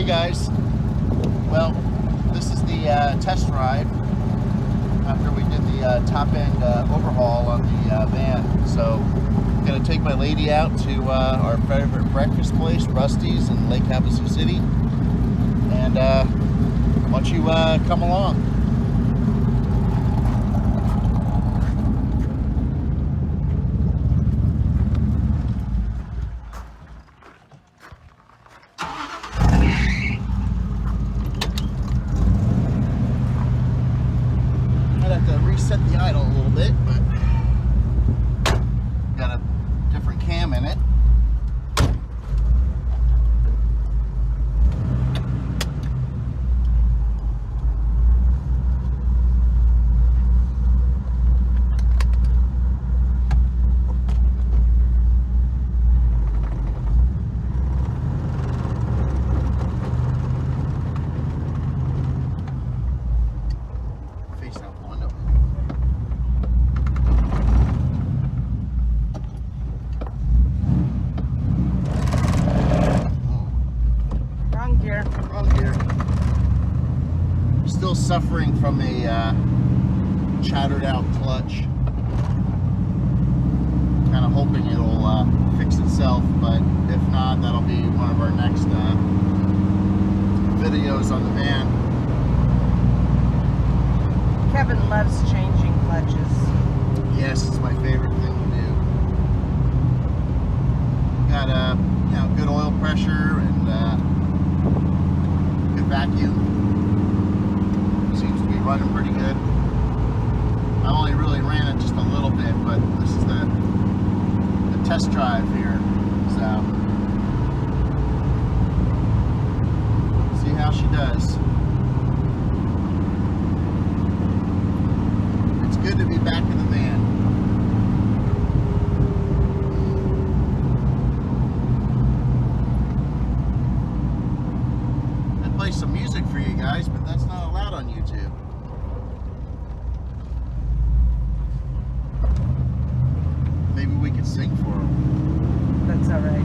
Hey guys, well, this is the test ride after we did the top end overhaul on the van. So I'm going to take my lady out to our favorite breakfast place, Rusty's in Lake Havasu City, and why don't you come along. Reset the idle a little bit, but got a different cam in it. Face out the window. Still suffering from a chattered out clutch. Kind of hoping it'll fix itself, but if not, that'll be one of our next videos on the van. Kevin loves changing clutches. Yes, it's my favorite thing to do. Got good oil pressure and good vacuum. Seems to be running pretty good. I only really ran it just a little bit, but this is the test drive here. So see how she does. It's good to be back in the van. I play some music for you guys, but that's not allowed on YouTube. Maybe we could sing for them. That's all right.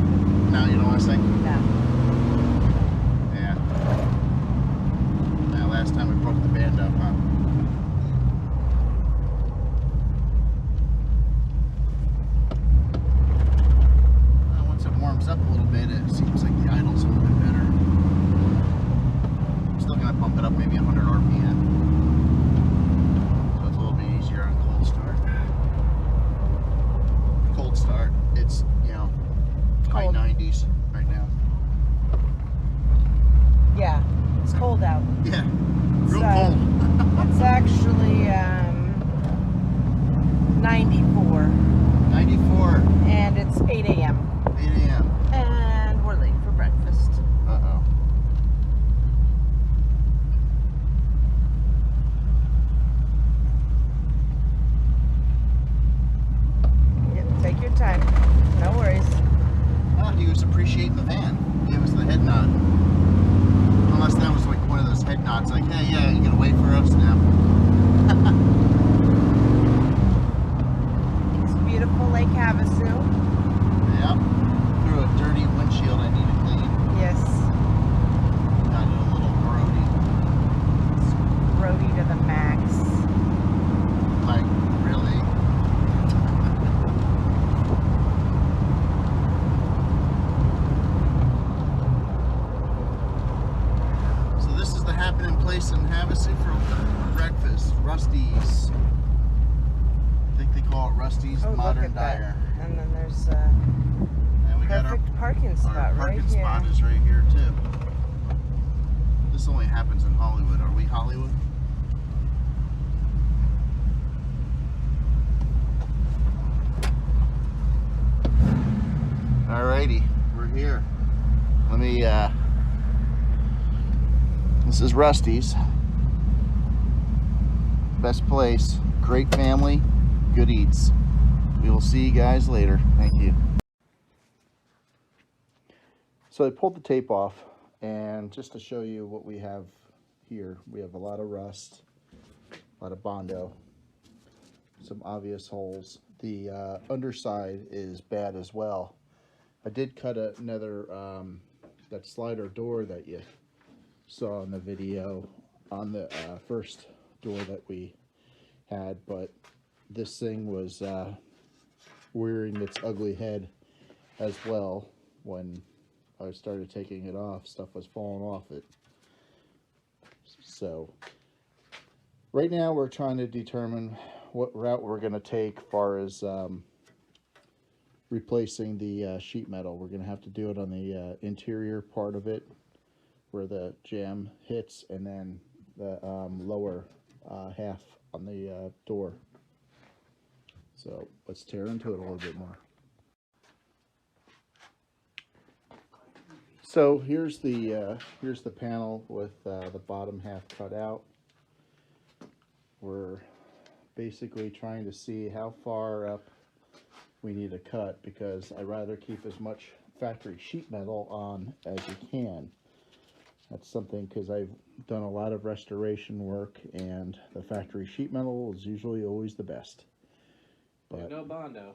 No, you don't want to sing? No. Yeah. Yeah, last time we broke the band up, huh? Well, once it warms up a little bit, it seems like the idle's a little bit better. I'm still going to pump it up maybe 100 RPM. So it's a little bit easier on cold start. Cold start, it's, high Cold. 90s right now. Yeah, it's cold out. Yeah, real So, cold. It's actually 94. 94. And it's 8 a.m. 8 a.m. And we're late for breakfast. Uh-oh. Take your time. No worries. Well, he was appreciating the van. He gave us the head nod. Unless that was like one of those head nods, like, hey, yeah, you gotta wait for us now. It's beautiful Lake Havasu. Yep. Through a dirty windshield I need to clean. Yes. Got it a little grody. It's grody to the max. Like, really? So this is the happening place in Havasu for breakfast. Rusty's. I think they call it Rusty's Oh, Modern look at that. Diner. And then there's a And we got perfect parking spot our right parking here. spot is right here too. This only happens in Hollywood. Are we Hollywood? Alrighty, we're here. Let me this is Rusty's. Best place, great family, good eats. We will see you guys later. Thank you. So I pulled the tape off, and just to show you what we have here, we have a lot of rust, a lot of Bondo, some obvious holes. The underside is bad as well. I did cut another that slider door that you saw in the video on the first door that we had, but this thing was rearing its ugly head as well. When I started taking it off, stuff was falling off it. So right now we're trying to determine what route we're going to take as far as replacing the sheet metal. We're going to have to do it on the interior part of it where the jamb hits, and then the lower half on the door. So let's tear into it a little bit more. So here's the panel with the bottom half cut out. We're basically trying to see how far up we need to cut, because I'd rather keep as much factory sheet metal on as you can. That's something, because I've done a lot of restoration work, and the factory sheet metal is usually always the best. But no Bondo.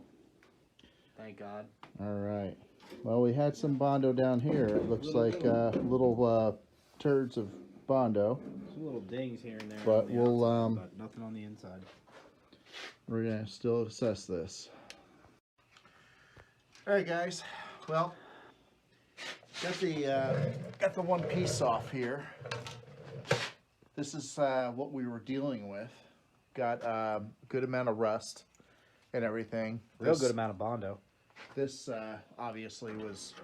Thank God. all right. Well, we had some Bondo down here. It looks like little turds of Bondo. Some little dings here and there. But on the we'll outside, but nothing on the inside. we're gonna still assess this. All right, guys. Well, got the one piece off here. This is what we were dealing with. Got a good amount of rust and everything. Real good amount of Bondo. This obviously was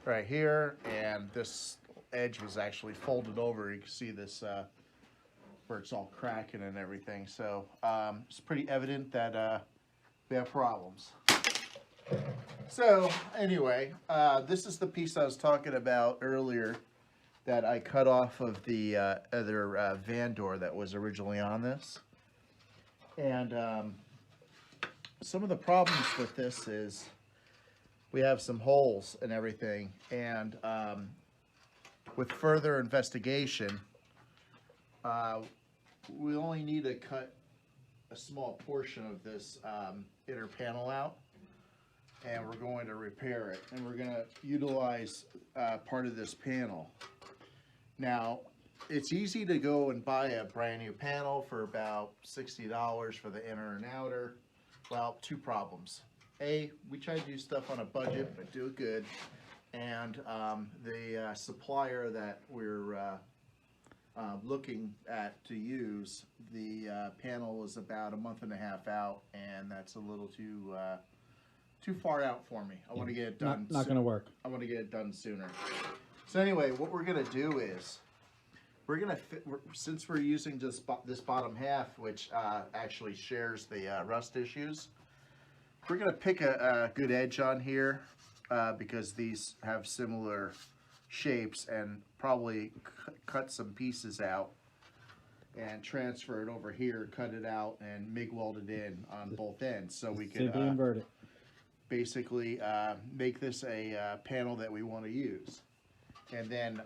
right here, and this edge was actually folded over. You can see this where it's all cracking and everything. So it's pretty evident that we have problems. So anyway, this is the piece I was talking about earlier that I cut off of the other van door that was originally on this. And some of the problems with this is we have some holes and everything, and with further investigation, we only need to cut a small portion of this inner panel out, and we're going to repair it, and we're going to utilize part of this panel. Now, it's easy to go and buy a brand new panel for about $60 for the inner and outer. Well, two problems. A, we try to do stuff on a budget, but do it good. And the supplier that we're looking at to use, the panel is about a month and a half out, and that's a little too far out for me. I want to get it done. Not going to work. I want to get it done sooner. So anyway, what we're gonna do is we're gonna since we're using this bottom half, which actually shares the rust issues, we're gonna pick a good edge on here because these have similar shapes, and probably cut some pieces out and transfer it over here, cut it out, and MIG weld it in on both ends, so we can Simply invert it. basically make this a panel that we want to use. And then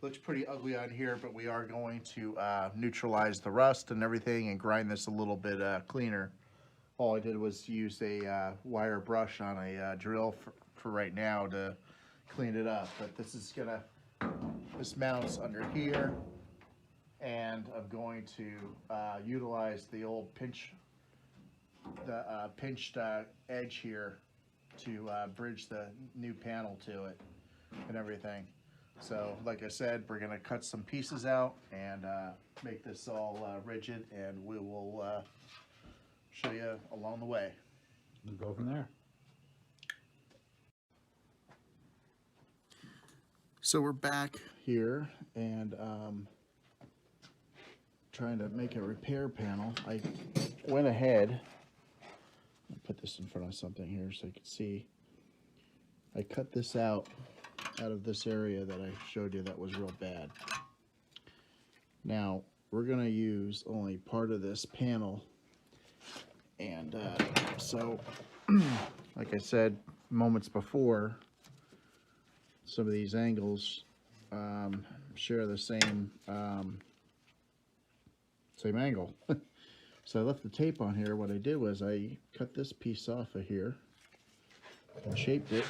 looks pretty ugly on here, but we are going to neutralize the rust and everything and grind this a little bit cleaner. All I did was use a wire brush on a drill for right now to clean it up. But this mounts under here, and I'm going to utilize the old pinched edge here to bridge the new panel to it and everything. So like I said, we're gonna cut some pieces out and make this all rigid, and we will show you along the way. We'll go from there. So we're back here and trying to make a repair panel. I went ahead, I'll put this in front of something here so you can see. I cut this out of this area that I showed you that was real bad. Now we're gonna use only part of this panel, and so like I said moments before, some of these angles share the same angle. So I left the tape on here. What I did was I cut this piece off of here and shaped it,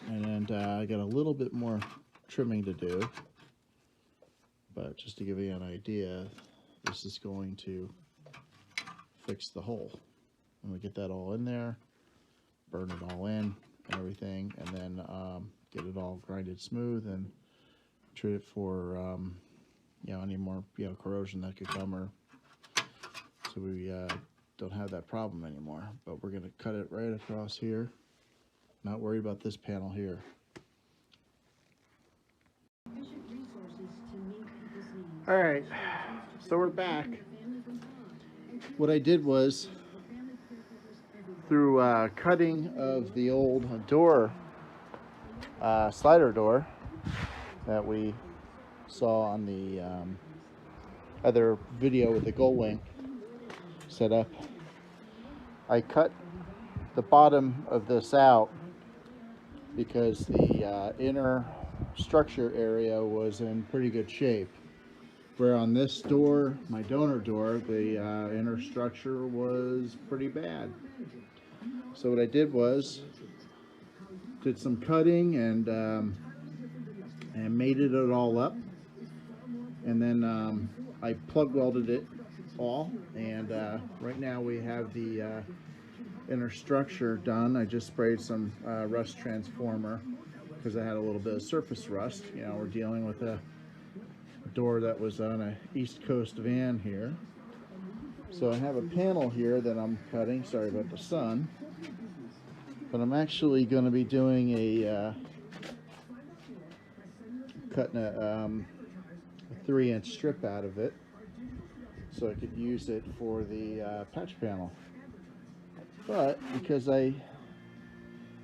And I got a little bit more trimming to do, but just to give you an idea, this is going to fix the hole. And we get that all in there, burn it all in and everything, and then get it all grinded smooth and treat it for you know, any more, you know, corrosion that could come, or so we don't have that problem anymore. But we're gonna cut it right across here. Not worried about this panel here. All right, so we're back. What I did was, through cutting of the old door, slider door that we saw on the other video with the gull wing set up, I cut the bottom of this out because the inner structure area was in pretty good shape. Where on this door, my donor door, the inner structure was pretty bad. So what I did was, did some cutting and mated it all up, and then I plug welded it all, and right now we have the inner structure done. I just sprayed some rust transformer because I had a little bit of surface rust. You know, we're dealing with a door that was on a East Coast van here. So I have a panel here that I'm cutting. Sorry about the sun. But I'm actually going to be doing a cutting a 3-inch strip out of it so I could use it for the patch panel. But because I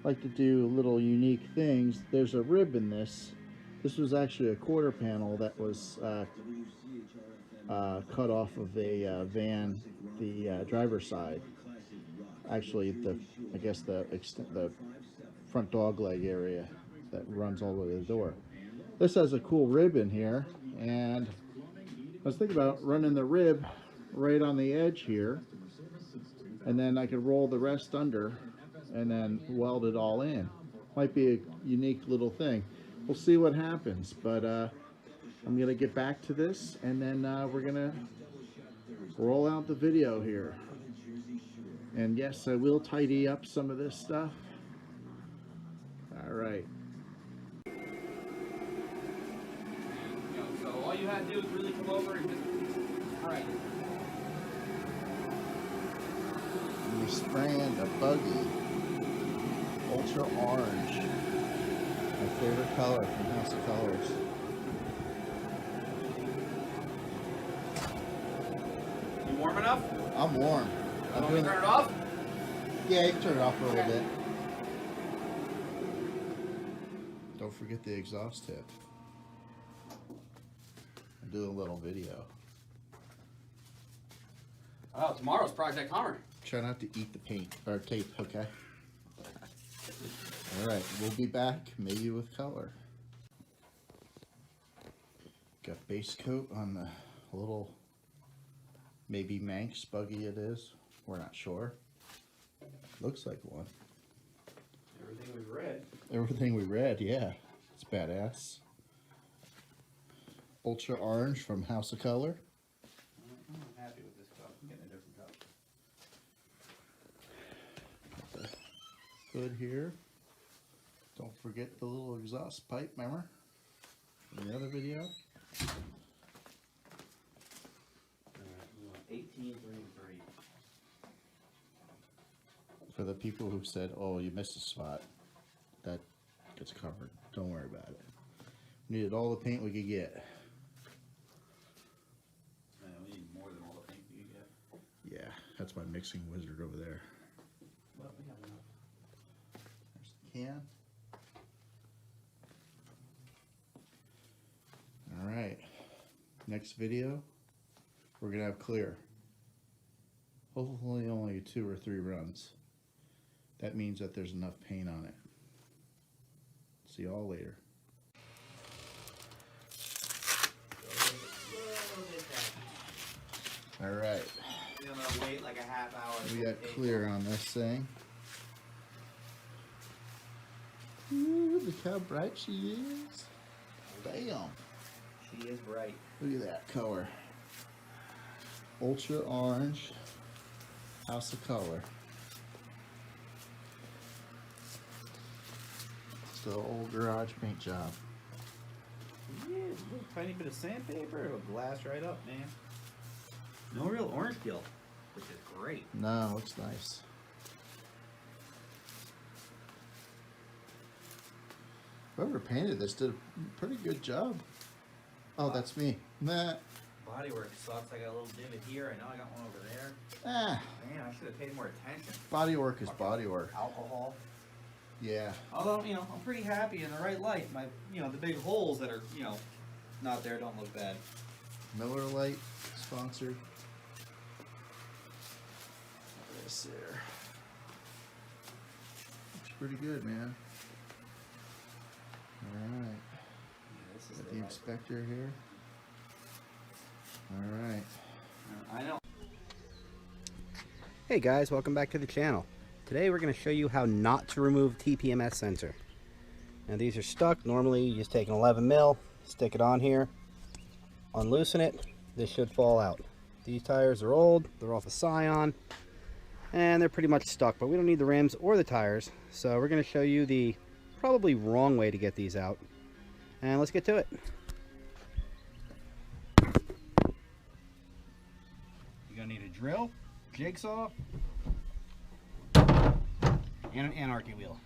like to do little unique things, there's a rib in this. This was actually a quarter panel that was cut off of a van, the driver's side. Actually, I guess the front dog leg area that runs all the way to the door. This has a cool rib in here, and I was thinking about running the rib right on the edge here, and then I could roll the rest under and then weld it all in. Might be a unique little thing. We'll see what happens, but I'm gonna get back to this, and then we're gonna roll out the video here. And yes, I will tidy up some of this stuff. All right. So all you had to do is really come over and just, all right. We're spraying the buggy ultra orange, my favorite color from House of Colors. You warm enough? I'm warm. I'm Want me doing to turn it off? Yeah, you can turn it off for a little Okay. bit. Don't forget the exhaust tip. I'm doing a little video. Oh, tomorrow's Project Hummer. Try not to eat the paint or tape, okay? All right, we'll be back, maybe with color. Got base coat on the little, maybe Manx buggy it is. We're not sure. Looks like one. Everything we've read. Everything we read, yeah. It's badass. Ultra orange from House of Color. I'm happy with this cup. I'm getting a different cup. Got the hood here. Don't forget the little exhaust pipe, remember? In the other video. Alright, we want 18, 3, and 3. For the people who said, oh, you missed a spot, that gets covered. Don't worry about it. We needed all the paint we could get. Man, we need more than all the paint we can get. Yeah, that's my mixing wizard over there. Well, we got enough. There's the can. All right, next video, we're gonna have clear. Hopefully only 2 or 3 runs. That means that there's enough paint on it. See y'all later. All right, I'm gonna wait like a half hour. we got clear on this thing. Look how bright she is. Bam. She is bright. Look at that color. Ultra orange. House of color. Still old garage paint job. Yeah, a little tiny bit of sandpaper. It'll glass right up, man. No real orange peel, which is great. No, looks nice. Whoever painted this did a pretty good job. Oh, that's me. Nah. Bodywork sucks. I got a little divot here. I know I got one over there. Ah. Man, I should have paid more attention. Bodywork is bodywork. Alcohol. Yeah. Although, you know, I'm pretty happy in the right light. My, you know, the big holes that are, you know, not there don't look bad. Miller Lite sponsored. This there. Looks pretty good, man. Alright. Yeah, this is Got the inspector here. Alright. I know. Hey guys, welcome back to the channel. Today we're going to show you how not to remove TPMS sensor. Now these are stuck. Normally you just take an 11 mil, stick it on here, unloosen it, this should fall out. These tires are old, they're off a Scion, and they're pretty much stuck, but we don't need the rims or the tires. So we're going to show you the probably wrong way to get these out. And let's get to it. You're going to need a drill, jigsaw, and an anarchy wheel.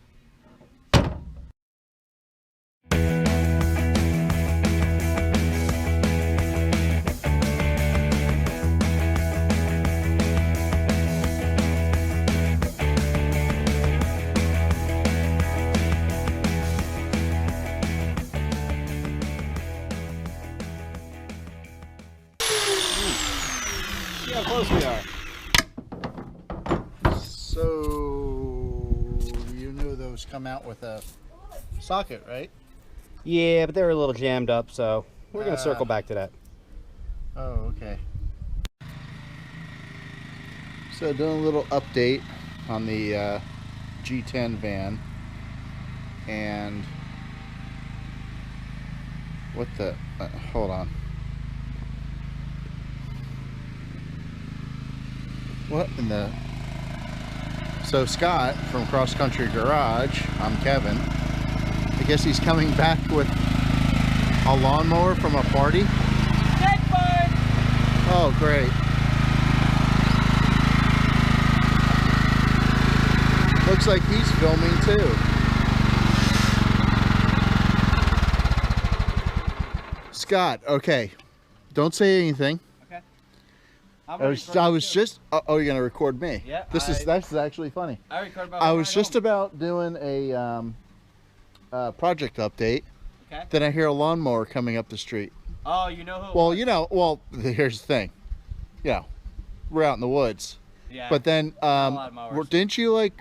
See how close we are. So, you knew those come out with a socket, right? Yeah, but they were a little jammed up, so we're going to circle back to that. Oh, okay. So, doing a little update on the G10 van. And what the... hold on. What in the... So Scott from Cross Country Garage, I'm Kevin. I guess he's coming back with a lawnmower from a party. Oh, great. Looks like he's filming too. Scott, okay. Don't say anything. Okay. I was just. Oh, you're gonna record me? Yeah. This is actually funny. I record my I was just about doing a project update. Okay. Then I hear a lawnmower coming up the street. Oh, you know who? Well, you know. Well, here's the thing. You know, we're out in the woods. Yeah. But then, lawnmowers. didn't you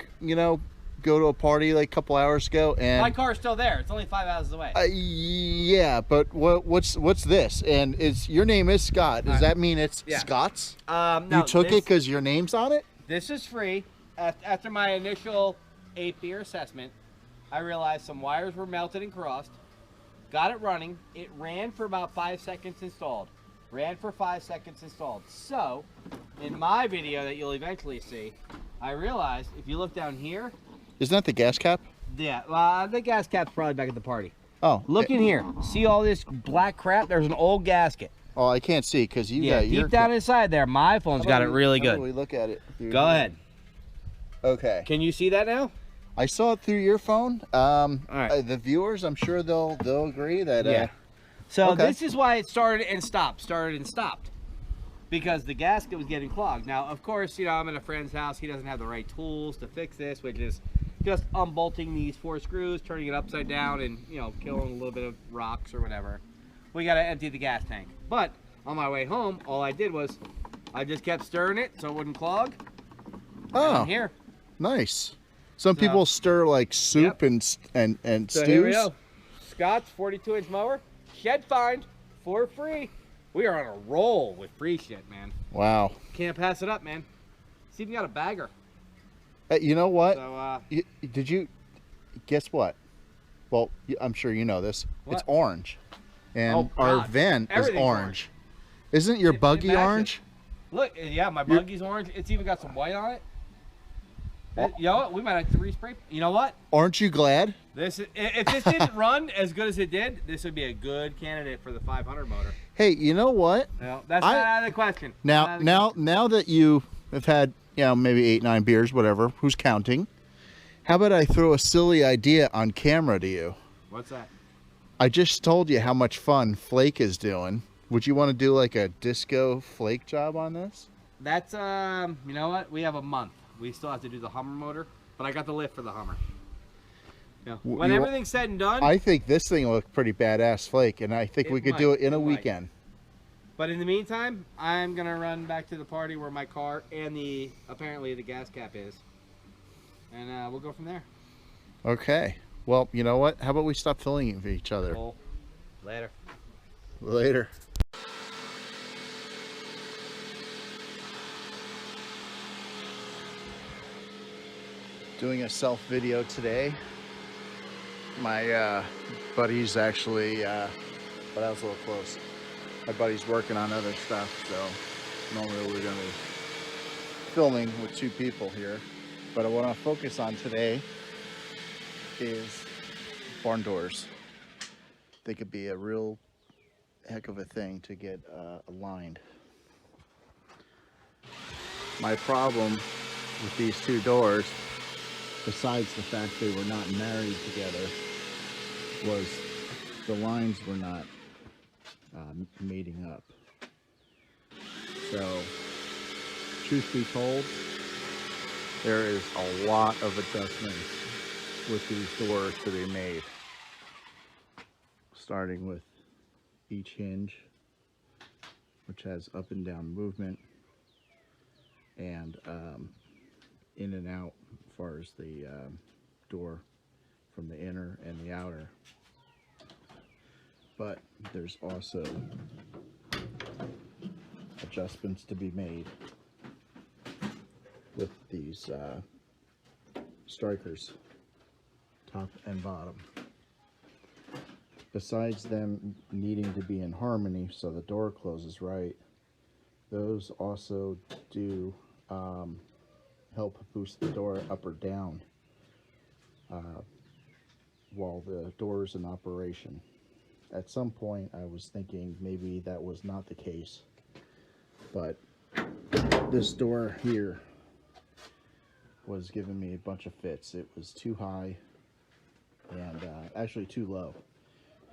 go to a party like a couple hours ago? And my car's still there. It's only 5 houses away. yeah, but what's this? And your name is Scott. Does that mean it's Yeah. Scott's? No, You took it because your name's on it? This is free. After my initial 8-beer assessment, I realized some wires were melted and crossed. Got it running. It ran for about 5 seconds installed. Ran for 5 seconds installed. So, in my video that you'll eventually see, I realized if you look down here, Isn't that the gas cap? yeah, the gas cap's probably back at the party. Oh, Look in here. See all this black crap? There's an old gasket. Oh, I can't see because you Yeah, got your. deep down inside there. My phone's got it really How good. do we look at it? Go ahead. Okay. Can you see that now? I saw it through your phone. right. The viewers, I'm sure they'll agree that. Yeah. So okay. this is why it started and stopped, because the gasket was getting clogged. Now, of course, I'm at a friend's house. He doesn't have the right tools to fix this, which is just unbolting these 4 screws, turning it upside down, and killing a little bit of rocks or whatever. We got to empty the gas tank. But on my way home, all I did was I just kept stirring it so it wouldn't clog. Oh, And here. nice. Some people stir like soup and So stews. here we go. Scott's 42-inch mower, shed find for free. We are on a roll with free shit, man. Wow. Can't pass it up, man. It's even got a bagger. You know what? So, Did you guess what? Well, I'm sure you know this. What? It's orange, and Oh, our God. van is Everything's orange. Isn't your buggy matches. orange? Look, yeah, my buggy's orange. It's even got some white on it. You know what? We might have to respray. You know what? Aren't you glad? This is, if this didn't run as good as it did, this would be a good candidate for the 500 motor. Hey, you know what? No, that's not out of the question. Now that you have had, maybe 8, 9 beers, whatever, who's counting? How about I throw a silly idea on camera to you? What's that? I just told you how much fun Flake is doing. Would you want to do like a disco Flake job on this? That's you know what? We have a month. We still have to do the Hummer motor, but I got the lift for the Hummer. Yeah. When everything's said and done. I think this thing will look pretty badass, Flake, and I think we could do it in a weekend. But in the meantime, I'm gonna run back to the party where my car and apparently the gas cap is, and we'll go from there. Okay. Well, you know what? How about we stop filling each other? Cool. Later. Later. Doing a self video today. My buddy's actually, but I was a little close. My buddy's working on other stuff, so normally we're going to be filming with 2 people here. But what I want to focus on today is barn doors. They could be a real heck of a thing to get aligned. My problem with these 2 doors, besides the fact they were not married together, was the lines were not mating up. So, truth be told, there is a lot of adjustments with these doors to be made. Starting with each hinge, which has up and down movement, and in and out as far as the door from the inner and the outer. But there's also adjustments to be made with these strikers, top and bottom. Besides them needing to be in harmony so the door closes right, those also do help boost the door up or down while the door is in operation. At some point I was thinking maybe that was not the case, but this door here was giving me a bunch of fits. It was too high and actually too low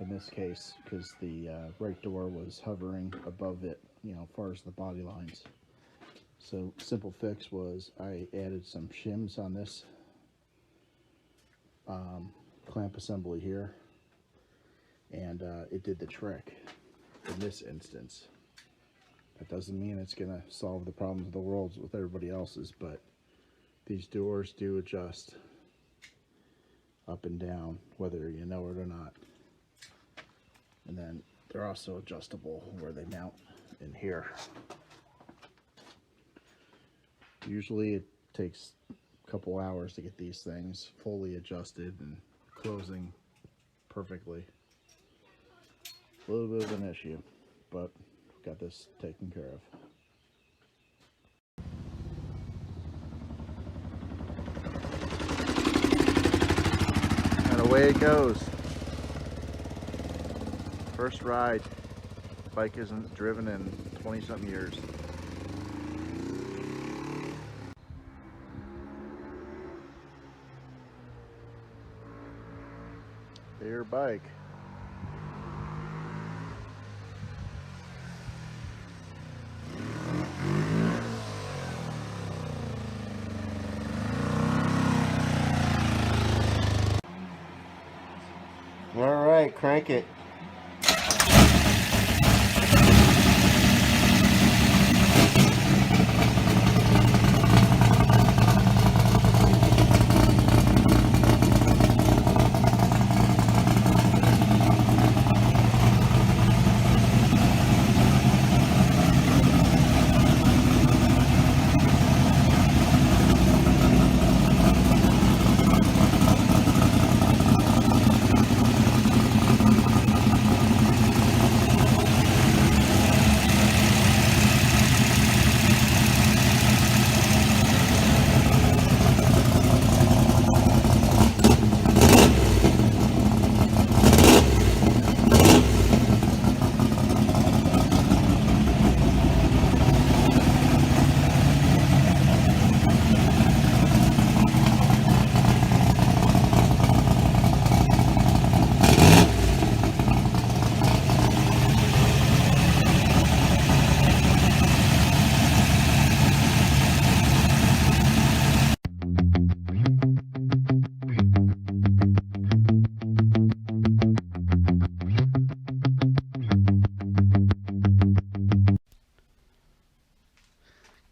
in this case, because the right door was hovering above it, as far as the body lines. So simple fix was I added some shims on this clamp assembly here, and it did the trick in this instance. That doesn't mean it's gonna solve the problems of the world with everybody else's, but these doors do adjust up and down whether you know it or not. And then they're also adjustable where they mount in here. Usually it takes a couple hours to get these things fully adjusted and closing perfectly. A little bit of an issue, but got this taken care of. And away it goes. First ride. Bike isn't driven in 20-something years. Your bike. All right, crank it.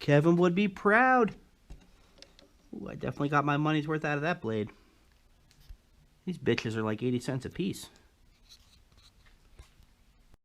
Kevin would be proud. Ooh, I definitely got my money's worth out of that blade. These bitches are like 80 cents a piece.